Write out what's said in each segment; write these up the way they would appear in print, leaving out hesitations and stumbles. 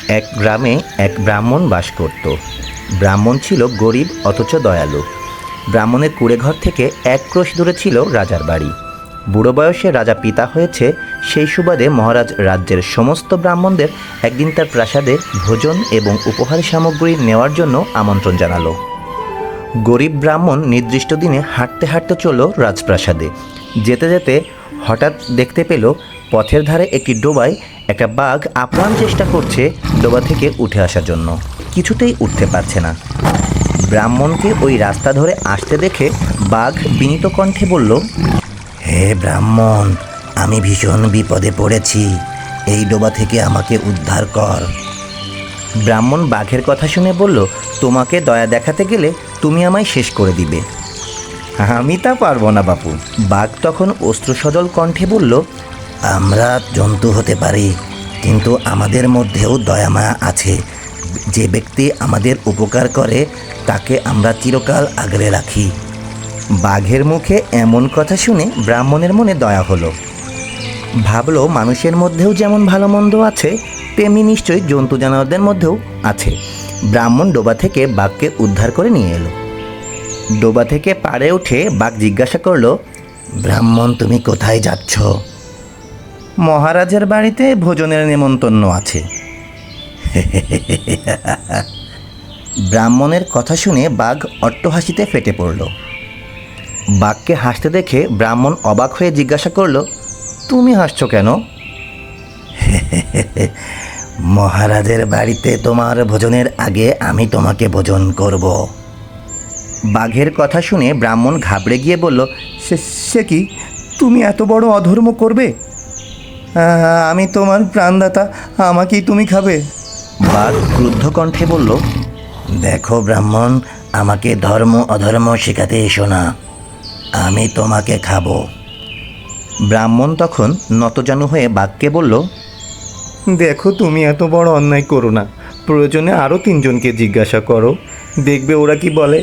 এক গ্রামে এক ব্রাহ্মণ বাস করত। ব্রাহ্মণ ছিল গরিব অথচ দয়ালু। ব্রাহ্মণের কুঁড়েঘর থেকে এক ক্রোশ দূরে ছিল রাজার বাড়ি। বুড়ো বয়সে রাজা পিতা হয়েছে, সেই সুবাদে মহারাজ রাজ্যের সমস্ত ব্রাহ্মণদের একদিন তার প্রাসাদে ভোজন এবং উপহার সামগ্রী নেওয়ার জন্য আমন্ত্রণ জানালো। গরিব ব্রাহ্মণ নির্দিষ্ট দিনে হাঁটতে হাঁটতে চলল রাজপ্রাসাদে। যেতে যেতে হঠাৎ দেখতে পেল পথের ধারে একটি ডোবায় একটা বাঘ আপ্রাণ চেষ্টা করছে ডোবা থেকে উঠে আসার জন্য, কিছুতেই উঠতে পারছে না। ব্রাহ্মণকে ওই রাস্তা ধরে আসতে দেখে বাঘ বিনীত কণ্ঠে বলল, হে ব্রাহ্মণ, আমি ভীষণ বিপদে পড়েছি, এই ডোবা থেকে আমাকে উদ্ধার কর। ব্রাহ্মণ বাঘের কথা শুনে বলল, তোমাকে দয়া দেখাতে গেলে তুমি আমায় শেষ করে দিবে। আমি তা পারবো না বাপু। বাঘ তখন অশ্রুসজল কণ্ঠে বলল, আমরা জন্তু হতে পারি, কিন্তু আমাদের মধ্যেও দয়ামায়া আছে। যে ব্যক্তি আমাদের উপকার করে তাকে আমরা চিরকাল আগলে রাখি। বাঘের মুখে এমন কথা শুনে ব্রাহ্মণের মনে দয়া হলো। ভাবলো মানুষের মধ্যেও যেমন ভালো মন্দ আছে, তেমনি নিশ্চয়ই জন্তু জানোয়ারদের মধ্যেও আছে। ব্রাহ্মণ ডোবা থেকে বাঘকে উদ্ধার করে নিয়ে এলো। ডোবা থেকে পাড়ে উঠে বাঘ জিজ্ঞাসা করলো, ব্রাহ্মণ তুমি কোথায় যাচ্ছ? মহারাজের বাড়িতে ভোজনের নেমন্তন্ন আছে। ব্রাহ্মণের কথা শুনে বাঘ অট্টহাসিতে ফেটে পড়ল। বাঘকে হাসতে দেখে ব্রাহ্মণ অবাক হয়ে জিজ্ঞাসা করল, তুমি হাসছো কেন? মহারাজের বাড়িতে তোমার ভোজনের আগে আমি তোমাকে ভোজন করব। বাঘের কথা শুনে ব্রাহ্মণ ঘাবড়ে গিয়ে বলল, সে কি, তুমি এত বড় অধর্ম করবে? আমি তোমার প্রাণদাতা, আমাকেই তুমি খাবে? বাঘ ক্রুদ্ধ কণ্ঠে বলল, দেখো ব্রাহ্মণ, আমাকে ধর্ম অধর্ম শেখাতে এসো না, আমি তোমাকে খাবো। ব্রাহ্মণ তখন নতজানু হয়ে বাঘকে বলল, দেখো তুমি এত বড় অন্যায় করো না, প্রয়োজনে আরও 3 জনকে জিজ্ঞাসা করো, দেখবে ওরা কি বলে।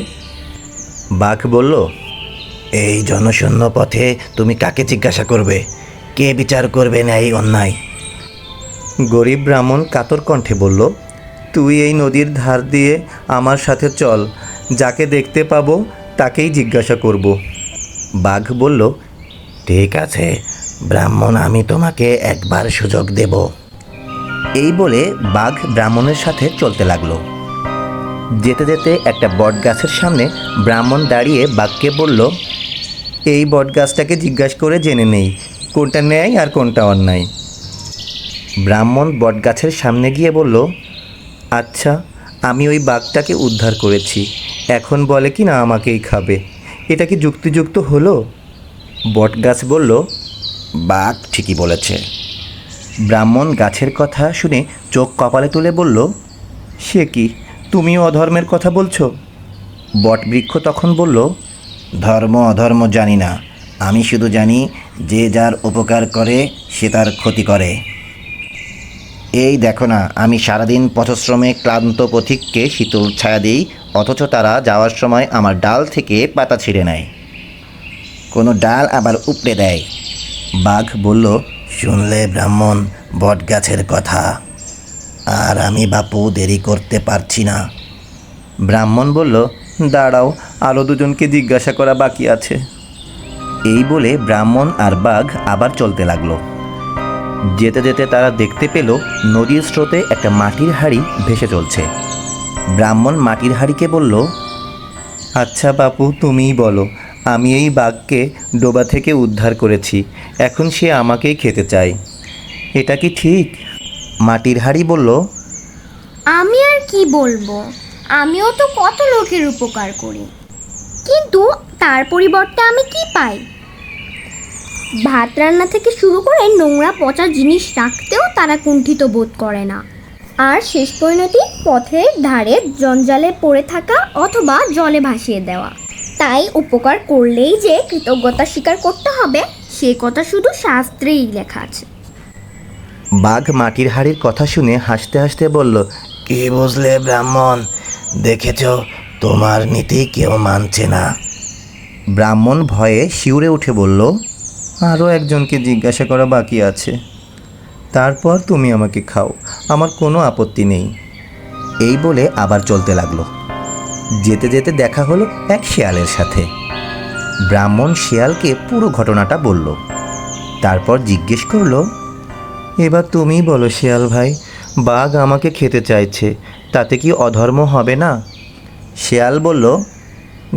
বাঘ বলল, এই জনশূন্য পথে তুমি কাকে জিজ্ঞাসা করবে? কে বিচার করবে না এই অন্যায়? গরিব ব্রাহ্মণ কাতর কণ্ঠে বলল, তুই এই নদীর ধার দিয়ে আমার সাথে চল, যাকে দেখতে পাবো তাকেই জিজ্ঞাসা করব। বাঘ বলল, ঠিক আছে ব্রাহ্মণ, আমি তোমাকে একবার সুযোগ দেব। এই বলে বাঘ ব্রাহ্মণের সাথে চলতে লাগলো। যেতে যেতে একটা বট গাছের সামনে ব্রাহ্মণ দাঁড়িয়ে বাঘকে বলল, এই বট গাছটাকে জিজ্ঞাসা করে জেনে নেই কোনটা ন্যায় আর কোনটা অন্যায়। ব্রাহ্মণ বট গাছের সামনে গিয়ে বলল, আচ্ছা, আমি ওই বাঘটাকে উদ্ধার করেছি, এখন বলে কি না আমাকেই খাবে, এটা কি যুক্তিযুক্ত হলো? বট গাছ বলল, বাঘ ঠিকই বলেছে। ব্রাহ্মণ গাছের কথা শুনে চোখ কপালে তুলে বলল, সে কি, তুমিও অধর্মের কথা বলছো? বটবৃক্ষ তখন বলল, ধর্ম অধর্ম জানি না, আমি শুধু জানি যে যার উপকার করে সে তার ক্ষতি করে। এই দেখো না, আমি সারাদিন পথশ্রমে ক্লান্ত পথিককে শীতল ছায়া দিই, অথচ তারা যাওয়ার সময় আমার ডাল থেকে পাতা ছিঁড়ে নেয়, কোনো ডাল আবার উপড়ে দেয়। বাঘ বলল, শুনলে ব্রাহ্মণ বটগাছের কথা, আর আমি বাপু দেরি করতে পারছি না। ব্রাহ্মণ বলল, দাঁড়াও, আরও 2 জনকে জিজ্ঞাসা করা বাকি আছে। এই বলে ব্রাহ্মণ আর বাঘ আবার চলতে লাগলো। যেতে যেতে তারা দেখতে পেল নদীর স্রোতে একটা মাটির হাঁড়ি ভেসে চলছে। ব্রাহ্মণ মাটির হাঁড়িকে বলল, আচ্ছা বাপু, তুমিই বলো, আমি এই বাঘকে ডোবা থেকে উদ্ধার করেছি, এখন সে আমাকেই খেতে চায়, এটা কি ঠিক? মাটির হাঁড়ি বলল, আমি আর কি বলবো, আমিও তো কত লোকের উপকার করি, কিন্তু তার পরিবর্তে আমি কি পাই? ভাত রান্না থেকে শুরু করে নোংরা পচা জিনিস রাখতেও তারা কুণ্ঠিত বোধ করে না। আর শেষ পরিণতি পথের ধারে জঞ্জালে পড়ে থাকা অথবা জলে ভাসিয়ে দেওয়া। তাই উপকার করলেই যে কৃতজ্ঞতা স্বীকার করতে হবে সে কথা শুধু শাস্ত্রেই লেখা আছে। বাঘ মাটির হাঁড়ির কথা শুনে হাসতে হাসতে বলল, কে বুঝলে ব্রাহ্মণ, দেখেছ তোমার নীতি কেউ মানছে না। ব্রাহ্মণ ভয়ে শিউরে উঠে বলল, আরও 1 জনকে জিজ্ঞাসা করা বাকি আছে, তারপর তুমি আমাকে খাও, আমার কোনো আপত্তি নেই। এই বলে আবার চলতে লাগলো। যেতে যেতে দেখা হলো এক শিয়ালের সাথে। ব্রাহ্মণ শিয়ালকে পুরো ঘটনাটা বলল। তারপর জিজ্ঞেস করলো, এবার তুমি বলো শিয়াল ভাই, বাঘ আমাকে খেতে চাইছে, তাতে কি অধর্ম হবে না? শিয়াল বলল,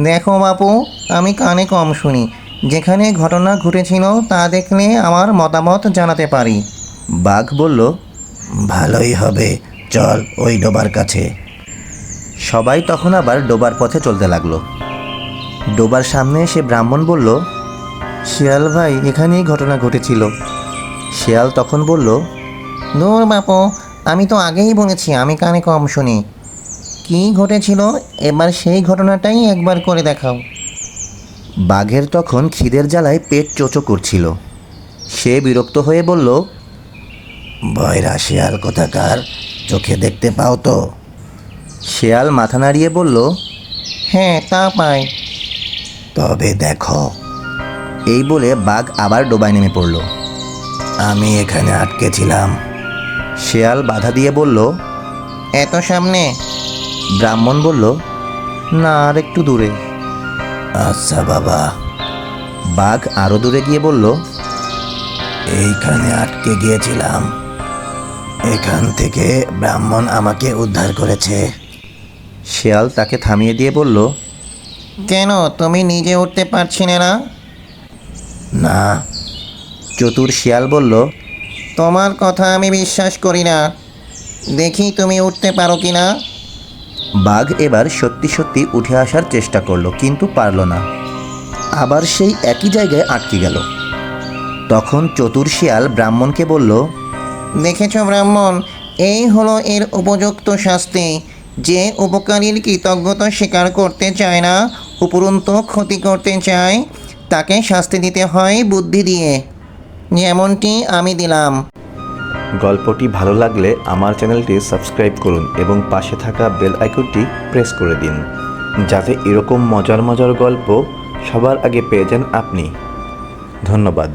দেখো বাপু, আমি কানে কম শুনি, যেখানে ঘটনা ঘটেছিল তা দেখলে আমার মতামত জানাতে পারি। বাঘ বলল, ভালোই হবে, চল ওই ডোবার কাছে। সবাই তখন আবার ডোবার পথে চলতে লাগলো। ডোবার সামনে এসে ব্রাহ্মণ বলল, শিয়াল ভাই, এখানেই ঘটনা ঘটেছিল। শিয়াল তখন বলল, দূর বাপু, আমি তো আগেই বলেছি আমি কানে কম শুনি। কী ঘটেছিল এবার সেই ঘটনাটাই একবার করে দেখাও। বাঘের তখন খিদের জ্বালায় পেট চোচো করছিল। সে বিরক্ত হয়ে বলল, ভয়রা শিয়াল কোথাকার, চোখে দেখতে পাও তো? শিয়াল মাথা নাড়িয়ে বলল, হ্যাঁ তা পাই। তবে দেখো। এই বলে বাঘ আবার ডোবায় নেমে পড়ল। আমি এখানে আটকে ছিলাম। শিয়াল বাধা দিয়ে বলল, এত সামনে? ব্রাহ্মণ বলল, না, আর একটু দূরে। আচ্ছা বাবা। বাঘ আরও দূরে গিয়ে বলল, এইখানে আটকে গিয়েছিলাম, এখান থেকে ব্রাহ্মণ আমাকে উদ্ধার করেছে। শিয়াল তাকে থামিয়ে দিয়ে বলল, কেন, তুমি নিজে উঠতে পারছিলে না? না। চতুর শিয়াল বলল, তোমার কথা আমি বিশ্বাস করি না, দেখি তুমি উঠতে পারো কি না। বাঘ এবার সত্যি সত্যি উঠে আসার চেষ্টা করলো, কিন্তু পারল না। আবার সেই একই জায়গায় আটকে গেল। তখন চতুর শিয়াল ব্রাহ্মণকে বলল, দেখেছ ব্রাহ্মণ, এই হলো এর উপযুক্ত শাস্তি। যে উপকারীর কৃতজ্ঞতা স্বীকার করতে চায় না, উপরন্তু ক্ষতি করতে চায়, তাকে শাস্তি দিতে হয় বুদ্ধি দিয়ে, যেমনটি আমি দিলাম। গল্পটি ভালো লাগলে আমার চ্যানেলটি সাবস্ক্রাইব করুন এবং পাশে থাকা বেল আইকনটি প্রেস করে দিন, যাতে এরকম মজার মজার গল্প সবার আগে পেয়ে যান আপনি। ধন্যবাদ।